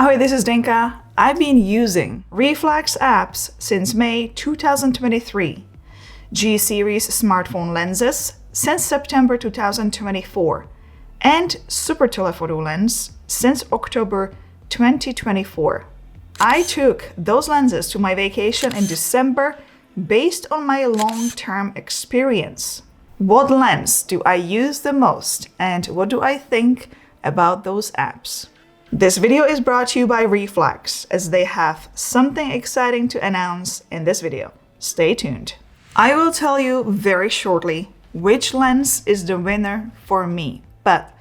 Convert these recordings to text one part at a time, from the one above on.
Ahoy, this is Zdenka. I've been using REEFLEX apps since May 2023, G-series smartphone lenses since September 2024, and supertelephoto lens since October 2024. I took those lenses to my vacation in December based on my long-term experience. What lens do I use the most and what do I think about those apps? This video is brought to you by REEFLEX, as they have something exciting to announce in this video. Stay tuned. I will tell you very shortly which lens is the winner for me. But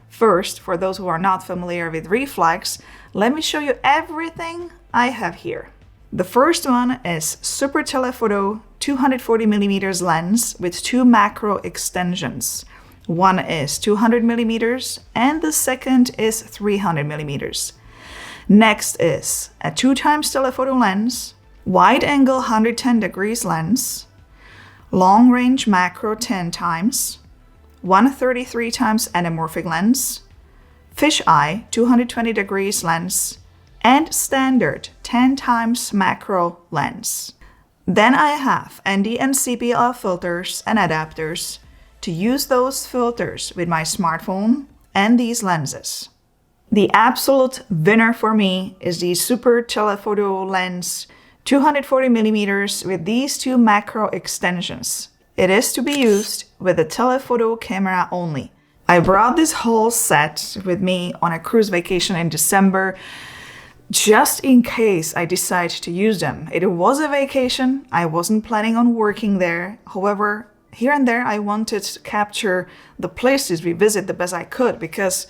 first, for those who are not familiar with REEFLEX, let me show you everything I have here. The first one is supertelephoto 240mm lens with two macro extensions. One is 200mm and the second is 300mm. Next is a 2x telephoto lens, wide angle 110 degrees lens, long range macro 10x, 133x anamorphic lens, fisheye 220 degrees lens, and standard 10x macro lens. Then I have ND and CPL filters and adapters to use those filters with my smartphone and these lenses. The absolute winner for me is the supertelephoto lens 240mm with these two macro extensions. It is to be used with a telephoto camera only. I brought this whole set with me on a cruise vacation in December just in case I decide to use them. It was a vacation. I wasn't planning on working there. However, here and there I wanted to capture the places we visit the best I could because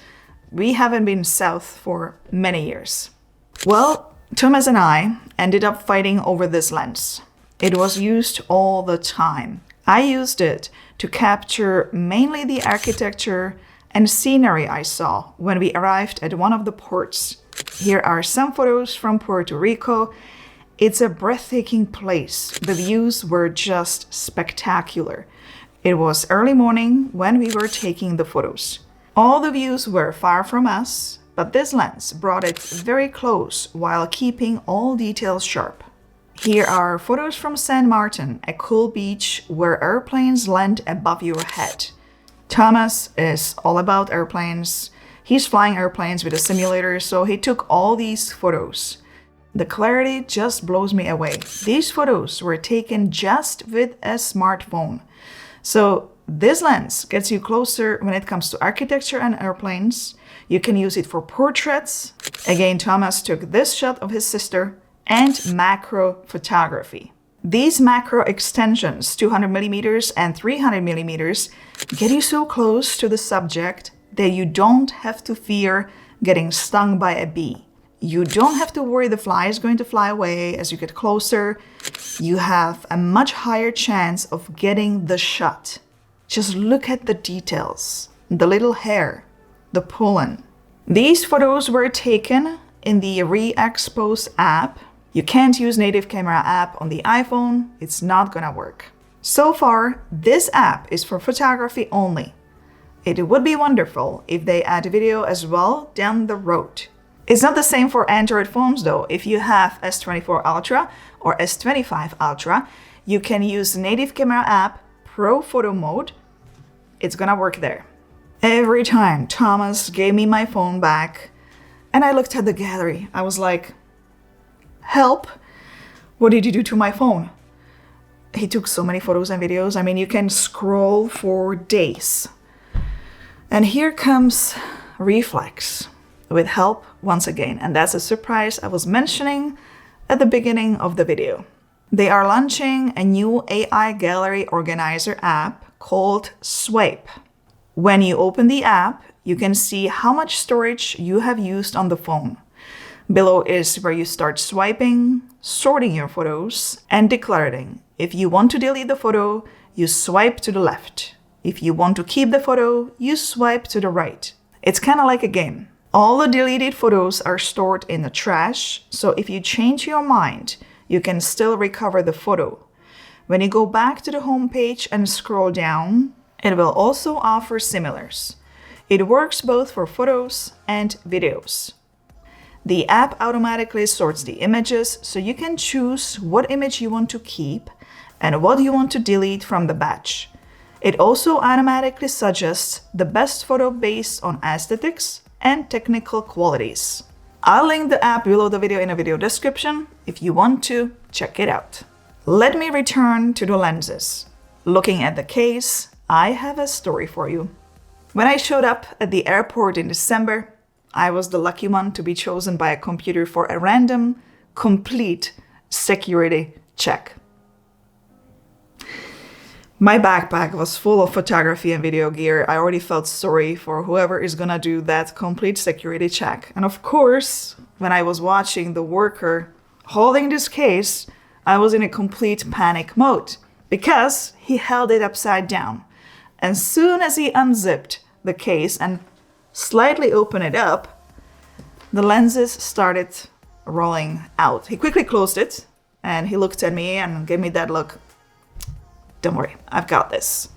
we haven't been south for many years. Well, Thomas and I ended up fighting over this lens. It was used all the time. I used it to capture mainly the architecture and scenery I saw when we arrived at one of the ports. Here are some photos from Puerto Rico. It's a breathtaking place. The views were just spectacular. It was early morning when we were taking the photos. All the views were far from us, but this lens brought it very close while keeping all details sharp. Here are photos from St. Martin, a cool beach where airplanes land above your head. Thomas is all about airplanes. He's flying airplanes with a simulator, so he took all these photos. The clarity just blows me away. These photos were taken just with a smartphone. So this lens gets you closer when it comes to architecture and airplanes. You can use it for portraits. Again, Thomas took this shot of his sister and macro photography. These macro extensions, 200mm and 300mm, get you so close to the subject that you don't have to fear getting stung by a bee. You don't have to worry the fly is going to fly away as you get closer. You have a much higher chance of getting the shot. Just look at the details, the little hair, the pollen. These photos were taken in the REEXPOSE app. You can't use native camera app on the iPhone. It's not gonna work. So far, this app is for photography only. It would be wonderful if they add video as well down the road. It's not the same for Android phones though. If you have S24 Ultra or S25 Ultra, you can use native camera app Pro Photo mode. It's gonna work there. Every time Thomas gave me my phone back and I looked at the gallery, I was like, help, what did you do to my phone? He took so many photos and videos. I mean, you can scroll for days. And here comes REEFLEX with help once again. And that's a surprise I was mentioning at the beginning of the video. They are launching a new AI gallery organizer app called Swipe. When you open the app, you can see how much storage you have used on the phone. Below is where you start swiping, sorting your photos, and decluttering. If you want to delete the photo, you swipe to the left. If you want to keep the photo, you swipe to the right. It's kind of like a game. All the deleted photos are stored in the trash, so if you change your mind, you can still recover the photo. When you go back to the home page and scroll down, it will also offer similars. It works both for photos and videos. The app automatically sorts the images so you can choose what image you want to keep and what you want to delete from the batch. It also automatically suggests the best photo based on aesthetics and technical qualities. I'll link the app below the video in a video description if you want to check it out. Let me return to the lenses. Looking at the case, I have a story for you. When I showed up at the airport in December, I was the lucky one to be chosen by a computer for a random, complete security check. My backpack was full of photography and video gear. I already felt sorry for whoever is gonna do that complete security check. And of course, when I was watching the worker holding this case, I was in a complete panic mode because he held it upside down. As soon as he unzipped the case and slightly opened it up, the lenses started rolling out. He quickly closed it and he looked at me and gave me that look. Don't worry, I've got this.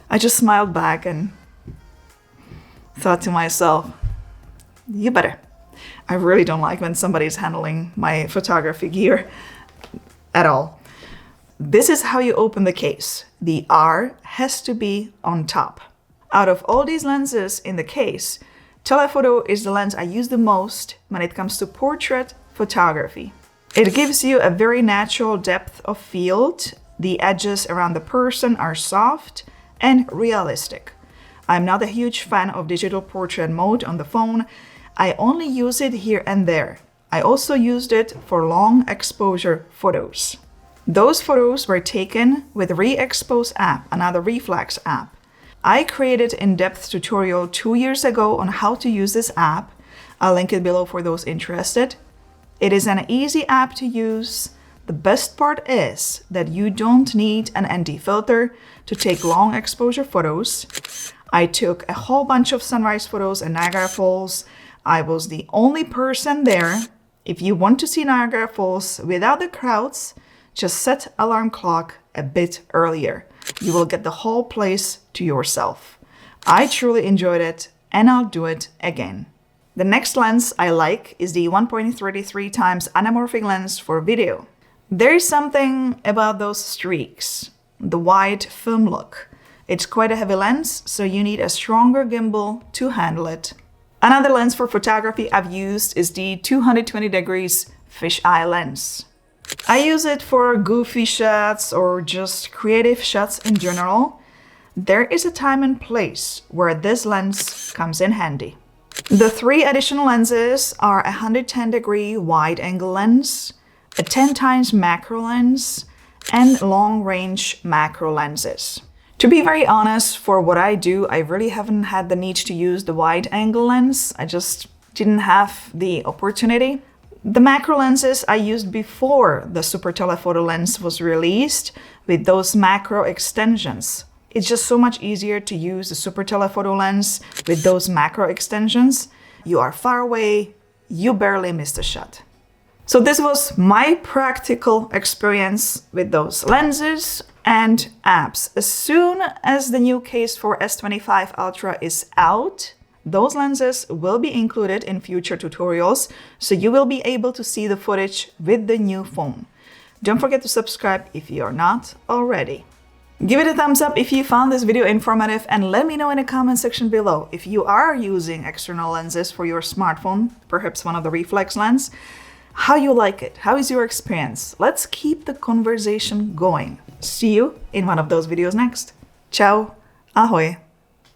I just smiled back and thought to myself, you better. I really don't like when somebody's handling my photography gear at all. This is how you open the case. The R has to be on top. Out of all these lenses in the case, Telephoto is the lens I use the most when it comes to portrait photography. It gives you a very natural depth of field. The edges around the person are soft and realistic. I'm not a huge fan of digital portrait mode on the phone. I only use it here and there. I also used it for long exposure photos. Those photos were taken with ReExpose app, another reflex app. I created an in-depth tutorial 2 years ago on how to use this app. I'll link it below for those interested. It is an easy app to use. The best part is that you don't need an ND filter to take long exposure photos. I took a whole bunch of sunrise photos and Niagara Falls. I was the only person there. If you want to see Niagara Falls without the crowds, just set alarm clock a bit earlier. You will get the whole place to yourself. I truly enjoyed it and I'll do it again. The next lens I like is the 1.33 times anamorphic lens for video. There is something about those streaks, the wide film look. It's quite a heavy lens, so you need a stronger gimbal to handle it. Another lens for photography I've used is the 220 degrees fisheye lens. I use it for goofy shots or just creative shots in general. There is a time and place where this lens comes in handy. The 3 additional lenses are a 110 degree wide angle lens, a 10 times macro lens, and long range macro lenses. To be very honest, for what I do, I really haven't had the need to use the wide angle lens. I just didn't have the opportunity. The macro lenses I used before the super telephoto lens was released with those macro extensions. It's just so much easier to use the super telephoto lens with those macro extensions. You are far away, you barely missed a shot. So this was my practical experience with those lenses and apps. As soon as the new case for S25 Ultra is out, those lenses will be included in future tutorials, so you will be able to see the footage with the new phone. Don't forget to subscribe if you are not already. Give it a thumbs up if you found this video informative and let me know in the comment section below if you are using external lenses for your smartphone, perhaps one of the reflex lens, how you like it, how is your experience. Let's keep the conversation going. See you in one of those videos next. Ciao, ahoj.